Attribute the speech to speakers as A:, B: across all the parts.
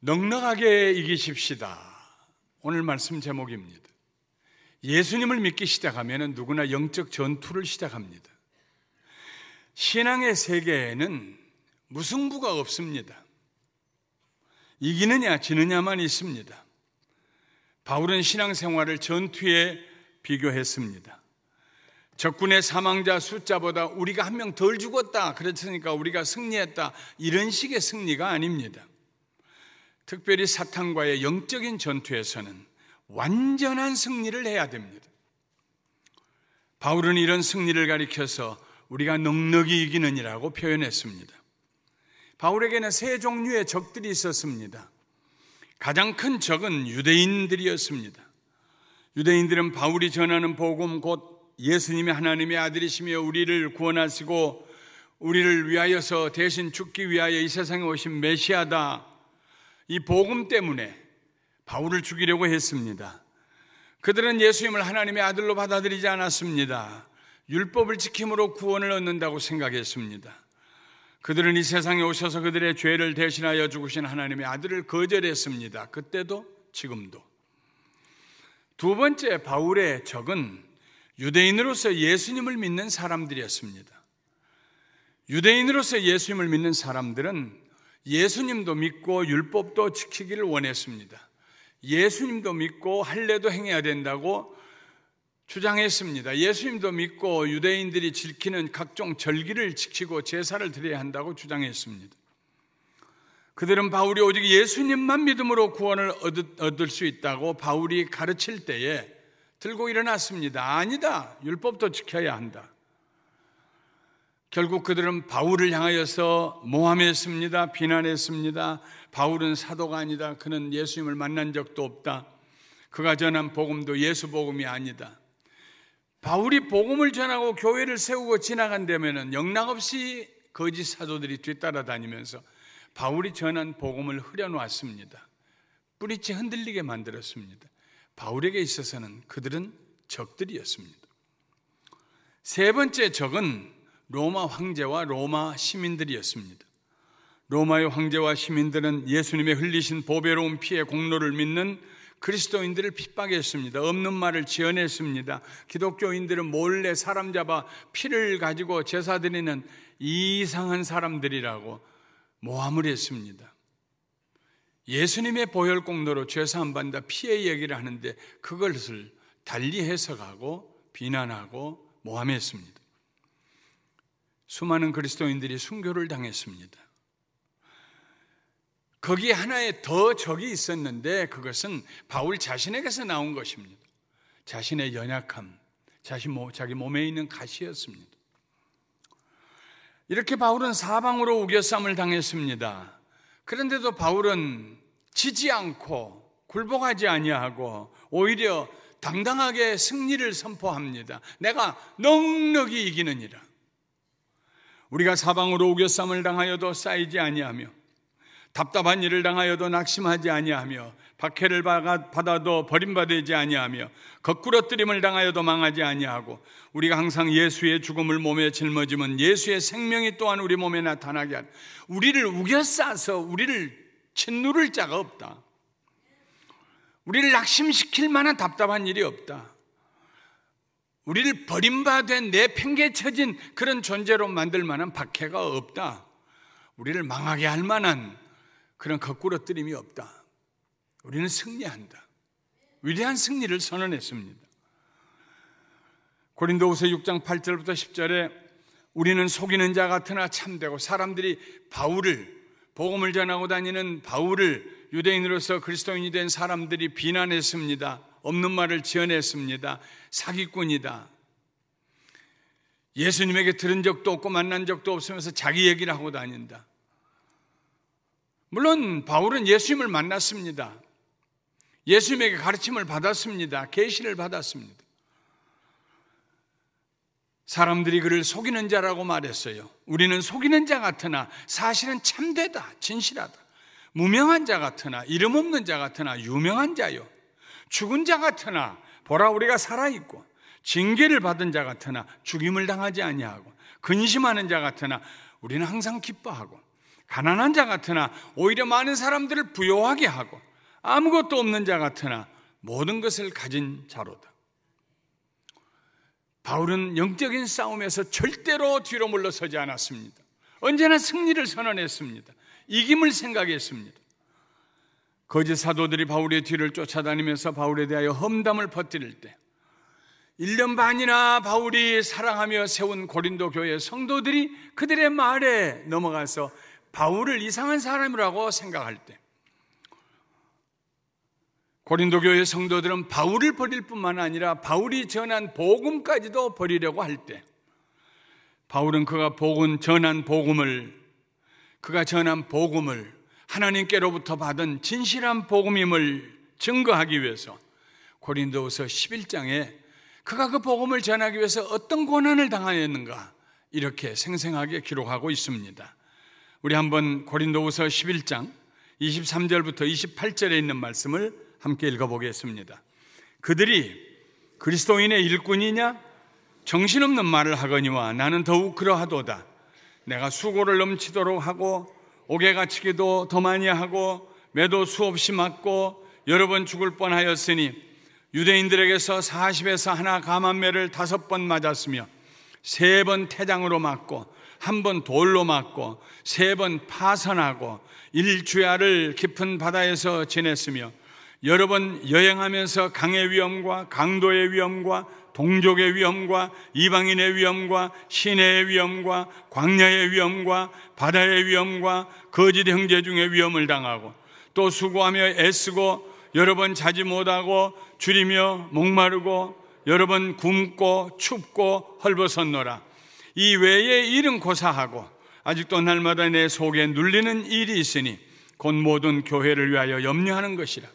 A: 넉넉하게 이기십시다. 오늘 말씀 제목입니다. 예수님을 믿기 시작하면 누구나 영적 전투를 시작합니다. 신앙의 세계에는 무승부가 없습니다. 이기느냐 지느냐만 있습니다. 바울은 신앙생활을 전투에 비교했습니다. 적군의 사망자 숫자보다 우리가 한 명 덜 죽었다, 그렇으니까 우리가 승리했다, 이런 식의 승리가 아닙니다. 특별히 사탄과의 영적인 전투에서는 완전한 승리를 해야 됩니다. 바울은 이런 승리를 가리켜서 우리가 넉넉히 이기느니라고 표현했습니다. 바울에게는 세 종류의 적들이 있었습니다. 가장 큰 적은 유대인들이었습니다. 유대인들은 바울이 전하는 복음, 곧 예수님이 하나님의 아들이시며 우리를 구원하시고 우리를 위하여서 대신 죽기 위하여 이 세상에 오신 메시아다, 이 복음 때문에 바울을 죽이려고 했습니다. 그들은 예수님을 하나님의 아들로 받아들이지 않았습니다. 율법을 지킴으로 구원을 얻는다고 생각했습니다. 그들은 이 세상에 오셔서 그들의 죄를 대신하여 죽으신 하나님의 아들을 거절했습니다. 그때도 지금도. 두 번째, 바울의 적은 유대인으로서 예수님을 믿는 사람들이었습니다. 유대인으로서 예수님을 믿는 사람들은 예수님도 믿고 율법도 지키기를 원했습니다. 예수님도 믿고 할례도 행해야 된다고 주장했습니다. 예수님도 믿고 유대인들이 지키는 각종 절기를 지키고 제사를 드려야 한다고 주장했습니다. 그들은 바울이 오직 예수님만 믿음으로 구원을 얻을 수 있다고 바울이 가르칠 때에 들고 일어났습니다. 아니다, 율법도 지켜야 한다. 결국 그들은 바울을 향하여서 모함했습니다. 비난했습니다. 바울은 사도가 아니다. 그는 예수님을 만난 적도 없다. 그가 전한 복음도 예수 복음이 아니다. 바울이 복음을 전하고 교회를 세우고 지나간다면 영락없이 거짓 사도들이 뒤따라다니면서 바울이 전한 복음을 흐려놓았습니다. 뿌리째 흔들리게 만들었습니다. 바울에게 있어서는 그들은 적들이었습니다. 세 번째 적은 로마 황제와 로마 시민들이었습니다. 로마의 황제와 시민들은 예수님의 흘리신 보배로운 피의 공로를 믿는 그리스도인들을 핍박했습니다. 없는 말을 지어냈습니다. 기독교인들은 몰래 사람 잡아 피를 가지고 제사 드리는 이상한 사람들이라고 모함을 했습니다. 예수님의 보혈 공로로 죄사함 받는다, 피의 얘기를 하는데 그것을 달리 해석하고 비난하고 모함했습니다. 수많은 그리스도인들이 순교를 당했습니다. 거기에 하나의 더 적이 있었는데 그것은 바울 자신에게서 나온 것입니다. 자신의 연약함, 자기 몸에 있는 가시였습니다. 이렇게 바울은 사방으로 우겨쌈을 당했습니다. 그런데도 바울은 지지 않고 굴복하지 아니하고 오히려 당당하게 승리를 선포합니다. 내가 넉넉히 이기느니라. 우리가 사방으로 우겨쌈을 당하여도 쌓이지 아니하며 답답한 일을 당하여도 낙심하지 아니하며 박해를 받아도 버림받지 아니하며 거꾸러뜨림을 당하여도 망하지 아니하고 우리가 항상 예수의 죽음을 몸에 짊어지면 예수의 생명이 또한 우리 몸에 나타나게 하라. 우리를 우겨싸서 우리를 짓누를 자가 없다. 우리를 낙심시킬 만한 답답한 일이 없다. 우리를 버림받은 내팽개쳐진 그런 존재로 만들 만한 박해가 없다. 우리를 망하게 할 만한 그런 거꾸러뜨림이 없다. 우리는 승리한다. 위대한 승리를 선언했습니다. 고린도후서 6장 8절부터 10절에 우리는 속이는 자 같으나 참되고, 사람들이 바울을, 복음을 전하고 다니는 바울을 유대인으로서 그리스도인이 된 사람들이 비난했습니다. 없는 말을 지어냈습니다. 사기꾼이다. 예수님에게 들은 적도 없고 만난 적도 없으면서 자기 얘기를 하고 다닌다. 물론 바울은 예수님을 만났습니다. 예수님에게 가르침을 받았습니다. 계시를 받았습니다. 사람들이 그를 속이는 자라고 말했어요. 우리는 속이는 자 같으나 사실은 참되다, 진실하다. 무명한 자 같으나 이름 없는 자 같으나 유명한 자요. 죽은 자 같으나 보라 우리가 살아있고, 징계를 받은 자 같으나 죽임을 당하지 아니하고, 근심하는 자 같으나 우리는 항상 기뻐하고, 가난한 자 같으나 오히려 많은 사람들을 부요하게 하고, 아무것도 없는 자 같으나 모든 것을 가진 자로다. 바울은 영적인 싸움에서 절대로 뒤로 물러서지 않았습니다. 언제나 승리를 선언했습니다. 이김을 생각했습니다. 거짓 사도들이 바울의 뒤를 쫓아다니면서 바울에 대하여 험담을 퍼뜨릴 때 1년 반이나 바울이 사랑하며 세운 고린도 교회 성도들이 그들의 말에 넘어가서 바울을 이상한 사람이라고 생각할 때, 고린도 교회 성도들은 바울을 버릴 뿐만 아니라 바울이 전한 복음까지도 버리려고 할 때, 바울은 그가 전한 복음을 하나님께로부터 받은 진실한 복음임을 증거하기 위해서 고린도후서 11장에 그가 그 복음을 전하기 위해서 어떤 고난을 당하였는가 이렇게 생생하게 기록하고 있습니다. 우리 한번 고린도후서 11장 23절부터 28절에 있는 말씀을 함께 읽어보겠습니다. 그들이 그리스도인의 일꾼이냐? 정신없는 말을 하거니와 나는 더욱 그러하도다. 내가 수고를 넘치도록 하고 옥에 갇히기도 더 많이 하고 매도 수없이 맞고 여러 번 죽을 뻔하였으니 유대인들에게서 40에서 하나 감한매를 5번 맞았으며 3번 태장으로 맞고 1번 돌로 맞고 3번 파선하고 1주야를 깊은 바다에서 지냈으며 여러 번 여행하면서 강의 위험과 강도의 위험과 동족의 위험과 이방인의 위험과 시내의 위험과 광야의 위험과 바다의 위험과 거짓 형제 중의 위험을 당하고 또 수고하며 애쓰고 여러 번 자지 못하고 줄이며 목마르고 여러 번 굶고 춥고 헐벗었노라. 이 외에 일은 고사하고 아직도 날마다 내 속에 눌리는 일이 있으니 곧 모든 교회를 위하여 염려하는 것이라.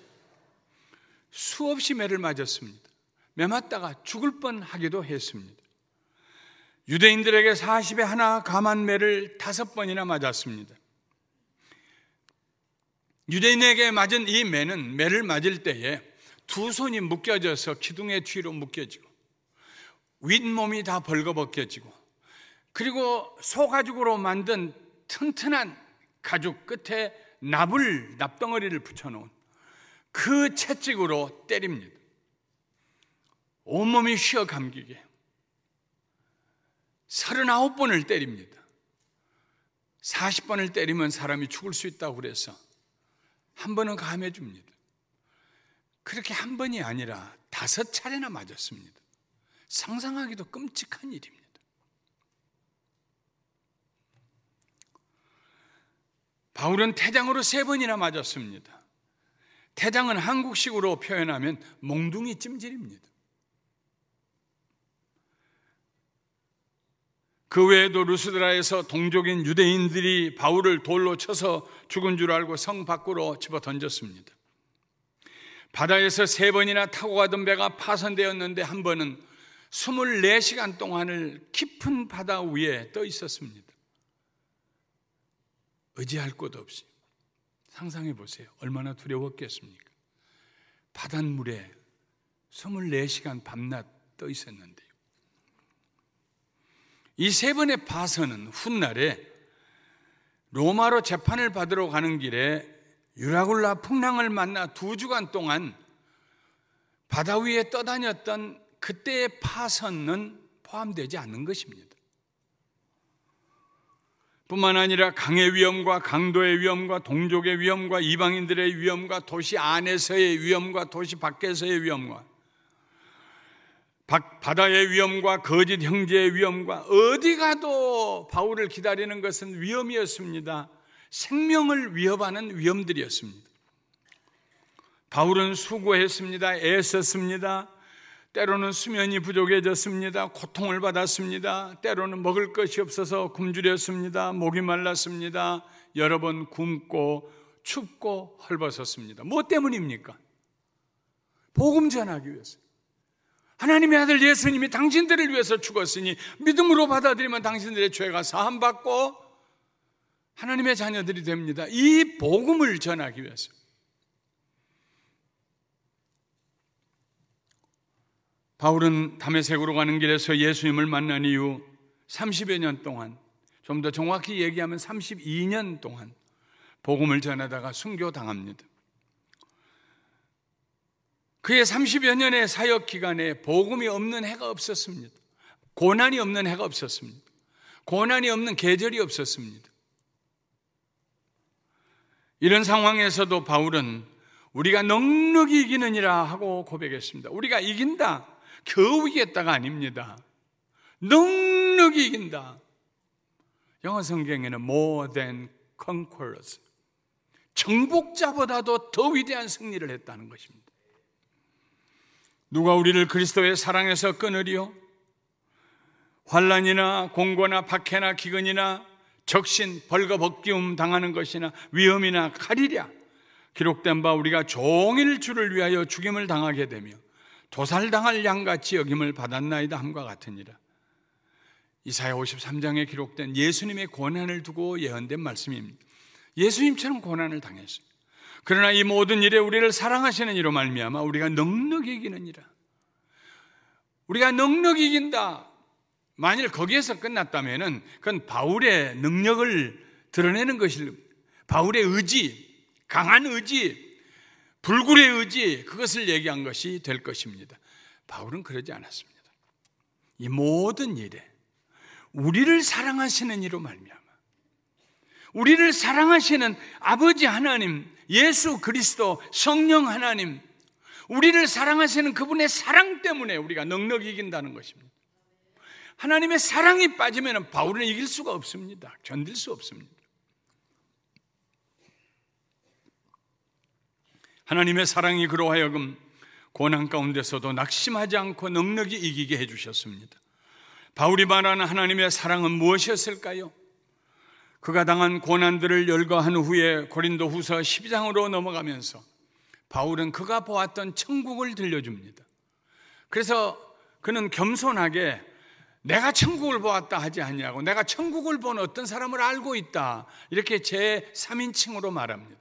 A: 수없이 매를 맞았습니다. 매 맞다가 죽을 뻔하기도 했습니다. 유대인들에게 40에 하나 감한 매를 5번이나 맞았습니다. 유대인에게 맞은 이 매를 맞을 때에 두 손이 묶여져서 기둥의 뒤로 묶여지고 윗몸이 다 벌거벗겨지고 그리고 소가죽으로 만든 튼튼한 가죽 끝에 납덩어리를 붙여놓은 그 채찍으로 때립니다. 온몸이 쉬어 감기게 39번을 때립니다. 40번을 때리면 사람이 죽을 수 있다고 그래서 한 번은 감해 줍니다. 그렇게 한 번이 아니라 5차례나 맞았습니다. 상상하기도 끔찍한 일입니다. 바울은 태장으로 3번이나 맞았습니다. 태장은 한국식으로 표현하면 몽둥이 찜질입니다. 그 외에도 루스드라에서 동족인 유대인들이 바울을 돌로 쳐서 죽은 줄 알고 성 밖으로 집어 던졌습니다. 바다에서 3번이나 타고 가던 배가 파손되었는데 한 번은 24시간 동안을 깊은 바다 위에 떠 있었습니다. 의지할 곳 없이. 상상해 보세요. 얼마나 두려웠겠습니까? 바닷물에 24시간 밤낮 떠 있었는데요. 이 3번의 파선은 훗날에 로마로 재판을 받으러 가는 길에 유라굴라 풍랑을 만나 2주간 동안 바다 위에 떠다녔던 그때의 파선은 포함되지 않는 것입니다. 뿐만 아니라 강의 위험과 강도의 위험과 동족의 위험과 이방인들의 위험과 도시 안에서의 위험과 도시 밖에서의 위험과 바다의 위험과 거짓 형제의 위험과 어디 가도 바울을 기다리는 것은 위험이었습니다. 생명을 위협하는 위험들이었습니다. 바울은 수고했습니다. 애썼습니다. 때로는 수면이 부족해졌습니다. 고통을 받았습니다. 때로는 먹을 것이 없어서 굶주렸습니다. 목이 말랐습니다. 여러 번 굶고 춥고 헐벗었습니다. 뭐 때문입니까? 복음 전하기 위해서. 하나님의 아들 예수님이 당신들을 위해서 죽었으니 믿음으로 받아들이면 당신들의 죄가 사함받고 하나님의 자녀들이 됩니다. 이 복음을 전하기 위해서. 바울은 다메섹으로 가는 길에서 예수님을 만난 이후 30여 년 동안 좀 더 정확히 얘기하면 32년 동안 복음을 전하다가 순교당합니다. 그의 30여 년의 사역 기간에 복음이 없는 해가 없었습니다. 고난이 없는 해가 없었습니다. 고난이 없는 계절이 없었습니다. 이런 상황에서도 바울은 우리가 넉넉히 이기느니라 하고 고백했습니다. 우리가 이긴다, 겨우 이겼다가 아닙니다. 넉넉히 이긴다. 영어 성경에는 more than conquerors, 정복자보다도 더 위대한 승리를 했다는 것입니다. 누가 우리를 그리스도의 사랑에서 끊으리요? 환난이나 공고나 박해나 기근이나 적신, 벌거벗기움 당하는 것이나 위험이나 칼이랴. 기록된 바 우리가 종일 주를 위하여 죽임을 당하게 되며 도살당할 양같이 여김을 받았나이다 함과 같으니라. 이사야 53장에 기록된 예수님의 고난을 두고 예언된 말씀입니다. 예수님처럼 고난을 당했어요. 그러나 이 모든 일에 우리를 사랑하시는 이로 말미암아 우리가 넉넉히 이기느니라. 우리가 넉넉히 이긴다. 만일 거기에서 끝났다면 그건 바울의 능력을 드러내는 것일, 바울의 의지, 강한 의지, 불굴의 의지, 그것을 얘기한 것이 될 것입니다. 바울은 그러지 않았습니다. 이 모든 일에 우리를 사랑하시는 이로 말미암아, 우리를 사랑하시는 아버지 하나님, 예수 그리스도, 성령 하나님, 우리를 사랑하시는 그분의 사랑 때문에 우리가 넉넉히 이긴다는 것입니다. 하나님의 사랑이 빠지면 바울은 이길 수가 없습니다. 견딜 수 없습니다. 하나님의 사랑이 그로 하여금 고난 가운데서도 낙심하지 않고 넉넉히 이기게 해주셨습니다. 바울이 말하는 하나님의 사랑은 무엇이었을까요? 그가 당한 고난들을 열거한 후에 고린도 후서 12장으로 넘어가면서 바울은 그가 보았던 천국을 들려줍니다. 그래서 그는 겸손하게 내가 천국을 보았다 하지 않냐고, 내가 천국을 본 어떤 사람을 알고 있다, 이렇게 제3인칭으로 말합니다.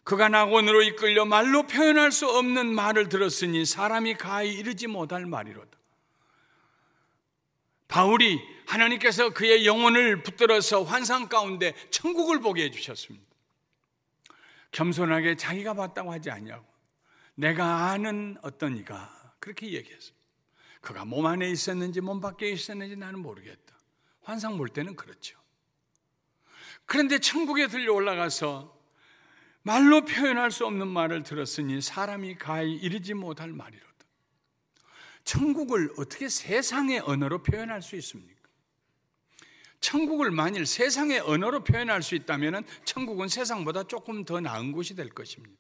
A: 그가 낙원으로 이끌려 말로 표현할 수 없는 말을 들었으니 사람이 가히 이르지 못할 말이로다. 바울이 하나님께서 그의 영혼을 붙들어서 환상 가운데 천국을 보게 해주셨습니다. 겸손하게 자기가 봤다고 하지 않냐고, 내가 아는 어떤 이가 그렇게 얘기했습니다. 그가 몸 안에 있었는지 몸 밖에 있었는지 나는 모르겠다. 환상 볼 때는 그렇죠. 그런데 천국에 들려 올라가서 말로 표현할 수 없는 말을 들었으니 사람이 가히 이르지 못할 말이로다. 천국을 어떻게 세상의 언어로 표현할 수 있습니까? 천국을 만일 세상의 언어로 표현할 수 있다면 천국은 세상보다 조금 더 나은 곳이 될 것입니다.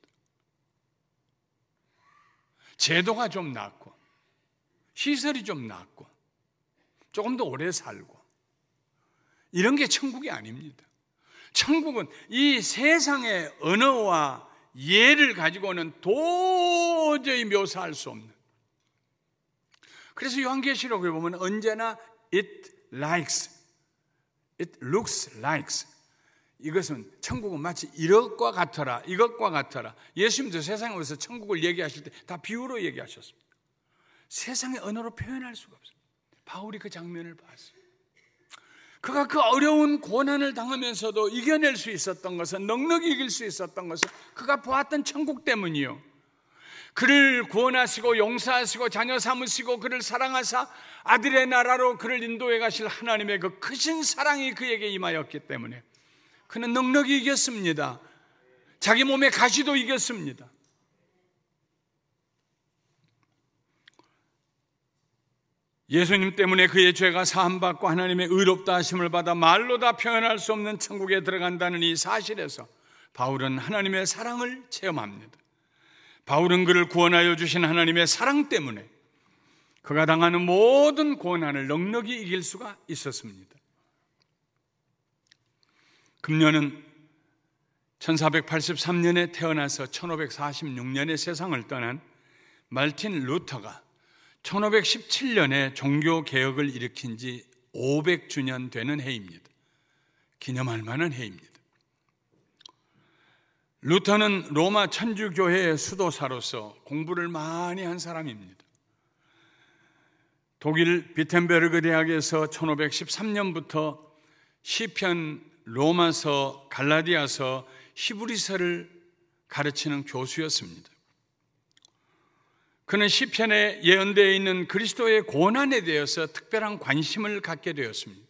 A: 제도가 좀 낫고 시설이 좀 낫고 조금 더 오래 살고 이런 게 천국이 아닙니다. 천국은 이 세상의 언어와 예를 가지고는 도저히 묘사할 수 없는, 그래서 요한계시록에 보면 언제나 it likes, it looks like, 이것은 천국은 마치 이것과 같더라, 이것과 같더라. 예수님도 세상에 오셔서 천국을 얘기하실 때 다 비유로 얘기하셨습니다. 세상의 언어로 표현할 수가 없어요. 바울이 그 장면을 봤어요. 그가 그 어려운 고난을 당하면서도 이겨낼 수 있었던 것은, 넉넉히 이길 수 있었던 것은 그가 보았던 천국 때문이요, 그를 구원하시고 용서하시고 자녀 삼으시고 그를 사랑하사 아들의 나라로 그를 인도해 가실 하나님의 그 크신 사랑이 그에게 임하였기 때문에 그는 넉넉히 이겼습니다. 자기 몸의 가시도 이겼습니다. 예수님 때문에 그의 죄가 사함받고 하나님의 의롭다 하심을 받아 말로 다 표현할 수 없는 천국에 들어간다는 이 사실에서 바울은 하나님의 사랑을 체험합니다. 바울은 그를 구원하여 주신 하나님의 사랑 때문에 그가 당하는 모든 고난을 넉넉히 이길 수가 있었습니다. 금년은 1483년에 태어나서 1546년에 세상을 떠난 말틴 루터가 1517년에 종교개혁을 일으킨 지 500주년 되는 해입니다. 기념할 만한 해입니다. 루터는 로마 천주교회의 수도사로서 공부를 많이 한 사람입니다. 독일 비텐베르그 대학에서 1513년부터 시편, 로마서, 갈라디아서, 히브리서를 가르치는 교수였습니다. 그는 시편에 예언되어 있는 그리스도의 고난에 대해서 특별한 관심을 갖게 되었습니다.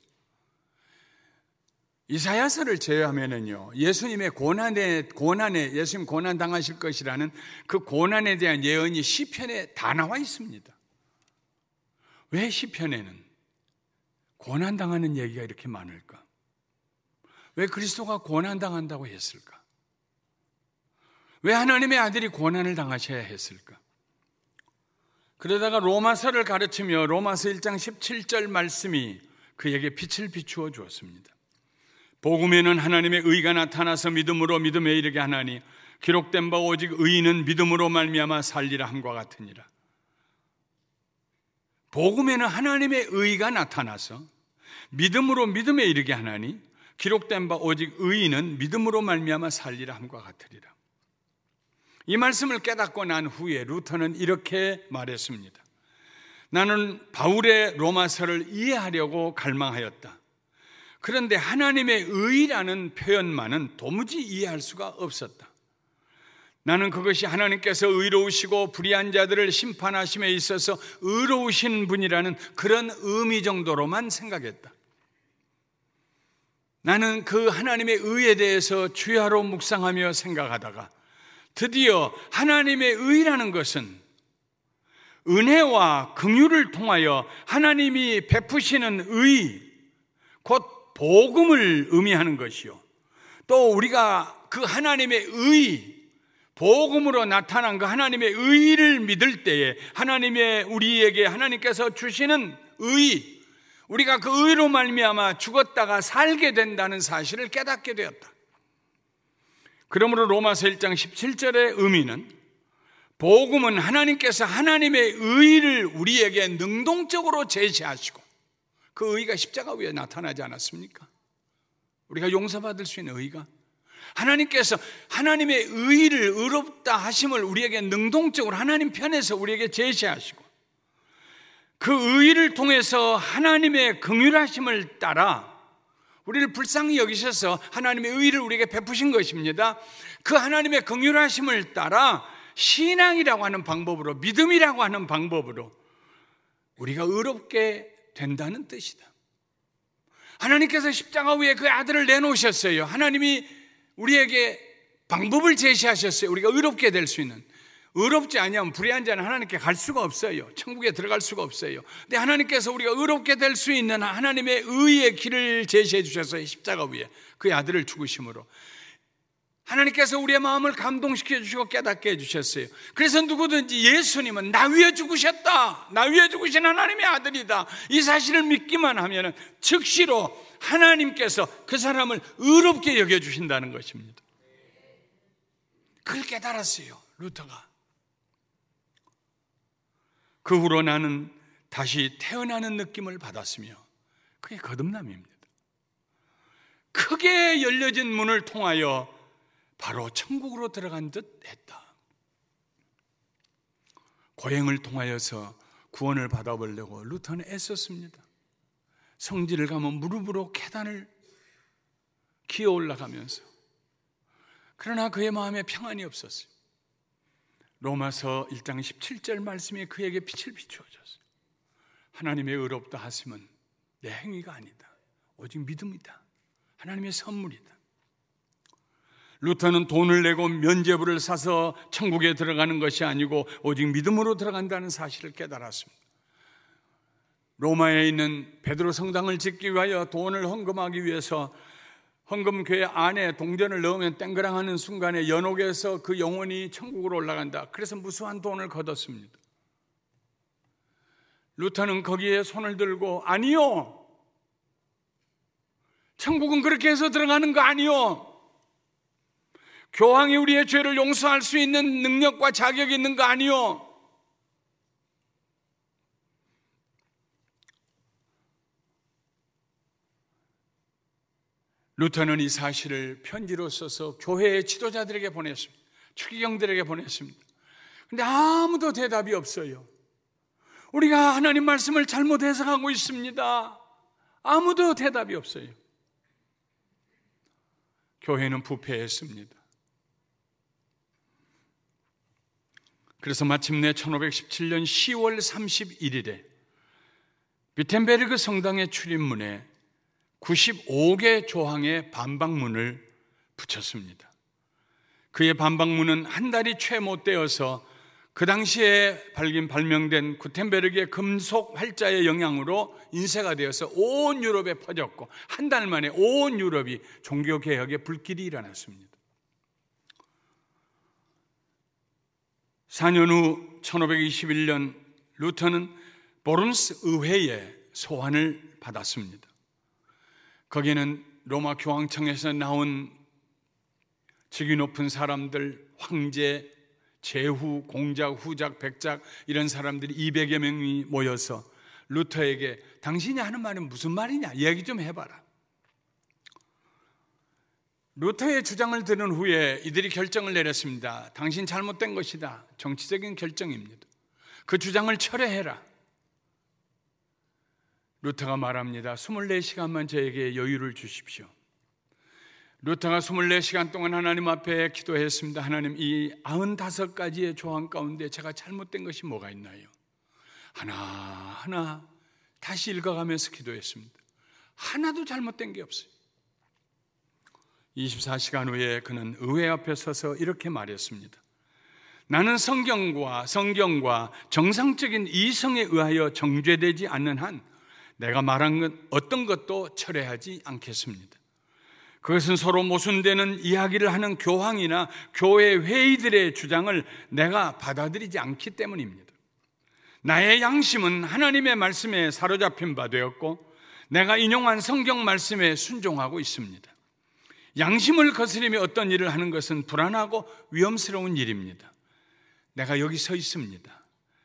A: 이사야서를 제외하면은요, 예수님의 고난에 예수님 고난 당하실 것이라는 그 고난에 대한 예언이 시편에 다 나와 있습니다. 왜 시편에는 고난 당하는 얘기가 이렇게 많을까? 왜 그리스도가 고난 당한다고 했을까? 왜 하나님의 아들이 고난을 당하셔야 했을까? 그러다가 로마서를 가르치며 로마서 1장 17절 말씀이 그에게 빛을 비추어 주었습니다. 복음에는 하나님의 의가 나타나서 믿음으로 믿음에 이르게 하나니 기록된 바 오직 의인은 믿음으로 말미암아 살리라 함과 같으니라. 복음에는 하나님의 의가 나타나서 믿음으로 믿음에 이르게 하나니 기록된 바 오직 의인은 믿음으로 말미암아 살리라 함과 같으리라. 이 말씀을 깨닫고 난 후에 루터는 이렇게 말했습니다. 나는 바울의 로마서를 이해하려고 갈망하였다. 그런데 하나님의 의라는 표현만은 도무지 이해할 수가 없었다. 나는 그것이 하나님께서 의로우시고 불의한 자들을 심판하심에 있어서 의로우신 분이라는 그런 의미 정도로만 생각했다. 나는 그 하나님의 의에 대해서 주야로 묵상하며 생각하다가 드디어 하나님의 의라는 것은 은혜와 긍휼을 통하여 하나님이 베푸시는 의, 곧 복음을 의미하는 것이요, 또 우리가 그 하나님의 의, 복음으로 나타난 그 하나님의 의를 믿을 때에 하나님의 우리에게 하나님께서 주시는 의, 우리가 그 의로 말미암아 죽었다가 살게 된다는 사실을 깨닫게 되었다. 그러므로 로마서 1장 17절의 의미는 복음은 하나님께서 하나님의 의를 우리에게 능동적으로 제시하시고 그 의가 십자가 위에 나타나지 않았습니까? 우리가 용서받을 수 있는 의가 하나님께서 하나님의 의를 의롭다 하심을 우리에게 능동적으로 하나님 편에서 우리에게 제시하시고 그 의를 통해서 하나님의 긍휼하심을 따라 우리를 불쌍히 여기셔서 하나님의 의를 우리에게 베푸신 것입니다. 그 하나님의 긍휼하심을 따라 신앙이라고 하는 방법으로, 믿음이라고 하는 방법으로 우리가 의롭게 된다는 뜻이다. 하나님께서 십자가 위에 그 아들을 내놓으셨어요. 하나님이 우리에게 방법을 제시하셨어요. 우리가 의롭게 될 수 있는. 의롭지 아니하면 불의한 자는 하나님께 갈 수가 없어요. 천국에 들어갈 수가 없어요. 근데 하나님께서 우리가 의롭게 될 수 있는 하나님의 의의 길을 제시해 주셨어요. 십자가 위에 그의 아들을 죽으심으로 하나님께서 우리의 마음을 감동시켜 주시고 깨닫게 해주셨어요. 그래서 누구든지 예수님은 나 위에 죽으셨다, 나 위에 죽으신 하나님의 아들이다, 이 사실을 믿기만 하면 즉시로 하나님께서 그 사람을 의롭게 여겨주신다는 것입니다. 그걸 깨달았어요, 루터가. 그 후로 나는 다시 태어나는 느낌을 받았으며 그게 거듭남입니다. 크게 열려진 문을 통하여 바로 천국으로 들어간 듯 했다. 고행을 통하여서 구원을 받아보려고 루터는 애썼습니다. 성지를 가면 무릎으로 계단을 기어 올라가면서, 그러나 그의 마음에 평안이 없었어요. 로마서 1장 17절 말씀이 그에게 빛을 비추어줬어요. 하나님의 의롭다 하심은 내 행위가 아니다, 오직 믿음이다, 하나님의 선물이다. 루터는 돈을 내고 면죄부를 사서 천국에 들어가는 것이 아니고 오직 믿음으로 들어간다는 사실을 깨달았습니다. 로마에 있는 베드로 성당을 짓기 위하여 돈을 헌금하기 위해서 헌금교회 안에 동전을 넣으면 땡그랑하는 순간에 연옥에서 그 영혼이 천국으로 올라간다. 그래서 무수한 돈을 거뒀습니다. 루터는 거기에 손을 들고 아니요, 천국은 그렇게 해서 들어가는 거 아니요, 교황이 우리의 죄를 용서할 수 있는 능력과 자격이 있는 거 아니요, 루터는 이 사실을 편지로 써서 교회의 지도자들에게 보냈습니다. 추기경들에게 보냈습니다. 그런데 아무도 대답이 없어요. 우리가 하나님 말씀을 잘못 해석하고 있습니다. 아무도 대답이 없어요. 교회는 부패했습니다. 그래서 마침내 1517년 10월 31일에 비텐베르그 성당의 출입문에 95개 조항의 반박문을 붙였습니다. 그의 반박문은 한 달이 채 못 되어서 그 당시에 발명된 구텐베르그의 금속 활자의 영향으로 인쇄가 되어서 온 유럽에 퍼졌고 한 달 만에 온 유럽이 종교개혁의 불길이 일어났습니다. 4년 후 1521년 루터는 보름스 의회의 소환을 받았습니다. 거기에는 로마 교황청에서 나온 직위 높은 사람들, 황제, 제후, 공작, 후작, 백작 이런 사람들이 200여 명이 모여서 루터에게 당신이 하는 말은 무슨 말이냐? 이야기 좀 해봐라. 루터의 주장을 들은 후에 이들이 결정을 내렸습니다. 당신 잘못된 것이다. 정치적인 결정입니다. 그 주장을 철회해라. 루터가 말합니다. 24시간만 저에게 여유를 주십시오. 루터가 24시간 동안 하나님 앞에 기도했습니다. 하나님, 이 95가지의 조항 가운데 제가 잘못된 것이 뭐가 있나요? 하나하나 다시 읽어가면서 기도했습니다. 하나도 잘못된 게 없어요. 24시간 후에 그는 의회 앞에 서서 이렇게 말했습니다. 나는 성경과 정상적인 이성에 의하여 정죄되지 않는 한 내가 말한 것 어떤 것도 철회하지 않겠습니다. 그것은 서로 모순되는 이야기를 하는 교황이나 교회 회의들의 주장을 내가 받아들이지 않기 때문입니다. 나의 양심은 하나님의 말씀에 사로잡힌 바 되었고 내가 인용한 성경 말씀에 순종하고 있습니다. 양심을 거스리며 어떤 일을 하는 것은 불안하고 위험스러운 일입니다. 내가 여기 서 있습니다.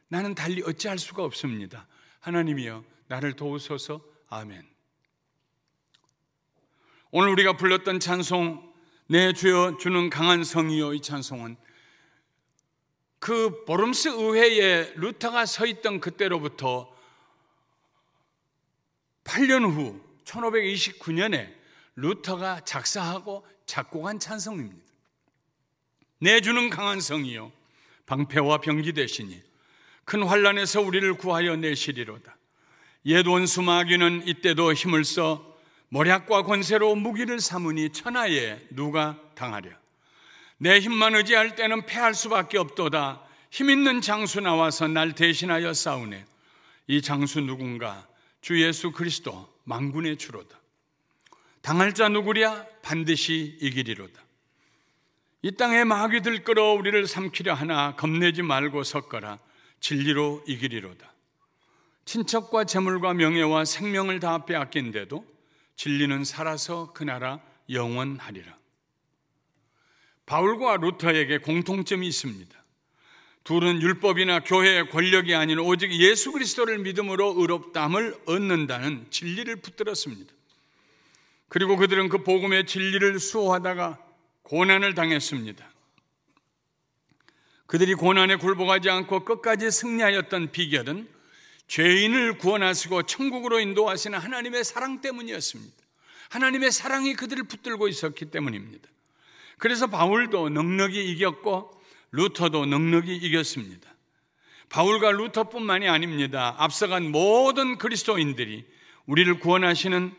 A: 나는 달리 어찌할 수가 없습니다. 하나님이여 나를 도우소서. 아멘. 오늘 우리가 불렀던 찬송, 내 주여 주는 강한 성이요, 이 찬송은 그 보름스 의회에 루터가 서 있던 그때로부터 8년 후 1529년에 루터가 작사하고 작곡한 찬송입니다. 내 주는 강한 성이요 방패와 병기 되시니 큰 환난에서 우리를 구하여 내시리로다. 옛 원수 마귀는 이때도 힘을 써 모략과 권세로 무기를 삼으니 천하에 누가 당하랴. 내 힘만 의지할 때는 패할 수밖에 없도다. 힘 있는 장수 나와서 날 대신하여 싸우네. 이 장수 누군가? 주 예수 그리스도 만군의 주로다. 당할 자 누구랴? 반드시 이기리로다. 이 땅에 마귀들 끌어 우리를 삼키려 하나 겁내지 말고 섰거라. 진리로 이기리로다. 친척과 재물과 명예와 생명을 다 빼앗긴데도 진리는 살아서 그 나라 영원하리라. 바울과 루터에게 공통점이 있습니다. 둘은 율법이나 교회의 권력이 아닌 오직 예수 그리스도를 믿음으로 의롭다함을 얻는다는 진리를 붙들었습니다. 그리고 그들은 그 복음의 진리를 수호하다가 고난을 당했습니다. 그들이 고난에 굴복하지 않고 끝까지 승리하였던 비결은 죄인을 구원하시고 천국으로 인도하시는 하나님의 사랑 때문이었습니다. 하나님의 사랑이 그들을 붙들고 있었기 때문입니다. 그래서 바울도 넉넉히 이겼고 루터도 넉넉히 이겼습니다. 바울과 루터뿐만이 아닙니다. 앞서간 모든 그리스도인들이 우리를 구원하시는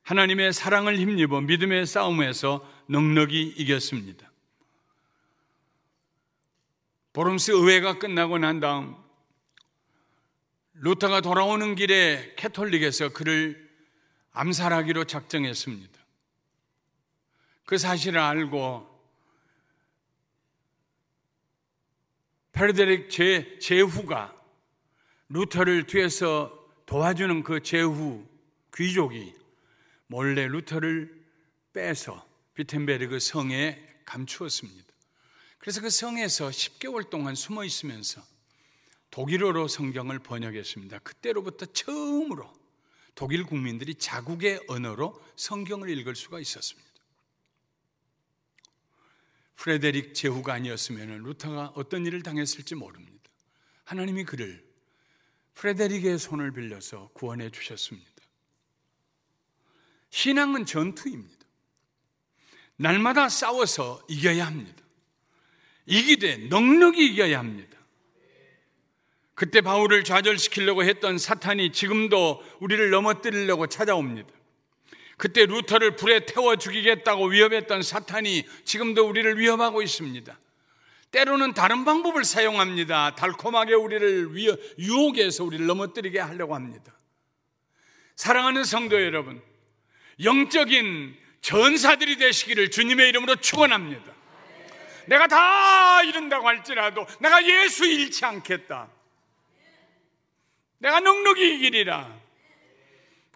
A: 하나님의 사랑을 힘입어 믿음의 싸움에서 넉넉히 이겼습니다. 보름스 의회가 끝나고 난 다음 루터가 돌아오는 길에 캐톨릭에서 그를 암살하기로 작정했습니다. 그 사실을 알고 페르데릭 제후가 루터를 뒤에서 도와주는 그 제후 귀족이 몰래 루터를 빼서 비텐베르그 성에 감추었습니다. 그래서 그 성에서 10개월 동안 숨어 있으면서 독일어로 성경을 번역했습니다. 그때로부터 처음으로 독일 국민들이 자국의 언어로 성경을 읽을 수가 있었습니다. 프레데릭 제후가 아니었으면 루터가 어떤 일을 당했을지 모릅니다. 하나님이 그를 프레데릭의 손을 빌려서 구원해 주셨습니다. 신앙은 전투입니다. 날마다 싸워서 이겨야 합니다. 이기되 넉넉히 이겨야 합니다. 그때 바울을 좌절시키려고 했던 사탄이 지금도 우리를 넘어뜨리려고 찾아옵니다. 그때 루터를 불에 태워 죽이겠다고 위협했던 사탄이 지금도 우리를 위협하고 있습니다. 때로는 다른 방법을 사용합니다. 달콤하게 우리를 유혹해서 우리를 넘어뜨리게 하려고 합니다. 사랑하는 성도 여러분, 영적인 전사들이 되시기를 주님의 이름으로 축원합니다. 내가 다 이룬다고 할지라도 내가 예수 잃지 않겠다. 내가 넉넉히 이기리라.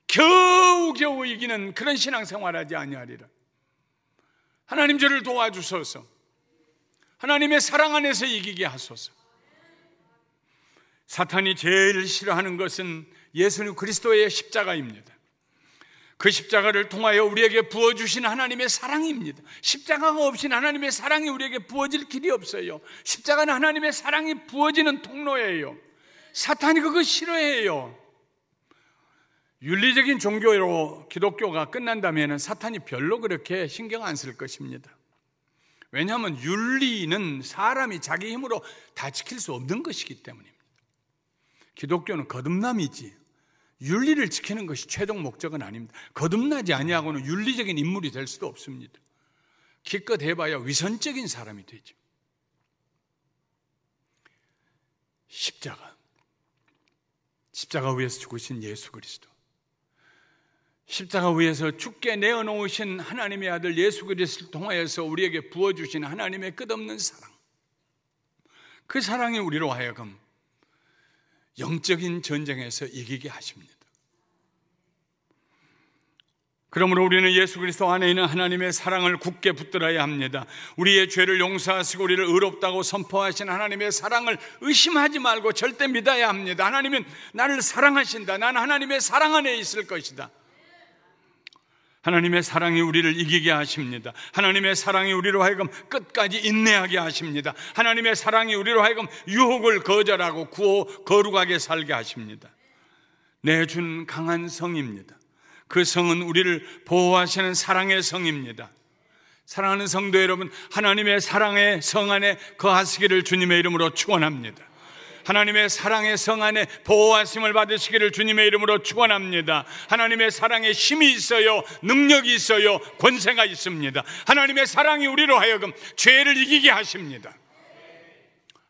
A: 겨우겨우 이기는 그런 신앙생활하지 아니하리라. 하나님 저를 도와주소서. 하나님의 사랑 안에서 이기게 하소서. 사탄이 제일 싫어하는 것은 예수 그리스도의 십자가입니다. 그 십자가를 통하여 우리에게 부어주신 하나님의 사랑입니다. 십자가가 없인 하나님의 사랑이 우리에게 부어질 길이 없어요. 십자가는 하나님의 사랑이 부어지는 통로예요. 사탄이 그거 싫어해요. 윤리적인 종교로 기독교가 끝난다면 사탄이 별로 그렇게 신경 안 쓸 것입니다. 왜냐하면 윤리는 사람이 자기 힘으로 다 지킬 수 없는 것이기 때문입니다. 기독교는 거듭남이지 윤리를 지키는 것이 최종 목적은 아닙니다. 거듭나지 아니하고는 윤리적인 인물이 될 수도 없습니다. 기껏 해봐야 위선적인 사람이 되죠. 십자가 위에서 죽으신 예수 그리스도, 십자가 위에서 죽게 내어놓으신 하나님의 아들 예수 그리스도를 통하여서 우리에게 부어주신 하나님의 끝없는 사랑, 그 사랑이 우리로 하여금 영적인 전쟁에서 이기게 하십니다. 그러므로 우리는 예수 그리스도 안에 있는 하나님의 사랑을 굳게 붙들어야 합니다. 우리의 죄를 용서하시고 우리를 의롭다고 선포하신 하나님의 사랑을 의심하지 말고 절대 믿어야 합니다. 하나님은 나를 사랑하신다. 나는 하나님의 사랑 안에 있을 것이다. 하나님의 사랑이 우리를 이기게 하십니다. 하나님의 사랑이 우리로 하여금 끝까지 인내하게 하십니다. 하나님의 사랑이 우리로 하여금 유혹을 거절하고 거룩하게 살게 하십니다. 내준 강한 성입니다. 그 성은 우리를 보호하시는 사랑의 성입니다. 사랑하는 성도 여러분, 하나님의 사랑의 성 안에 거하시기를 주님의 이름으로 축원합니다. 하나님의 사랑의 성 안에 보호하심을 받으시기를 주님의 이름으로 축원합니다. 하나님의 사랑에 힘이 있어요. 능력이 있어요. 권세가 있습니다. 하나님의 사랑이 우리로 하여금 죄를 이기게 하십니다.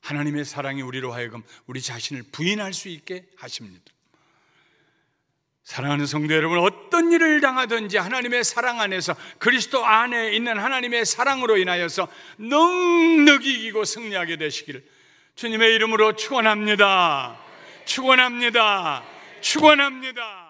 A: 하나님의 사랑이 우리로 하여금 우리 자신을 부인할 수 있게 하십니다. 사랑하는 성도 여러분, 어떤 일을 당하든지 하나님의 사랑 안에서, 그리스도 안에 있는 하나님의 사랑으로 인하여서 넉넉히 이기고 승리하게 되시기를 주님의 이름으로 축원합니다. 축원합니다. 축원합니다.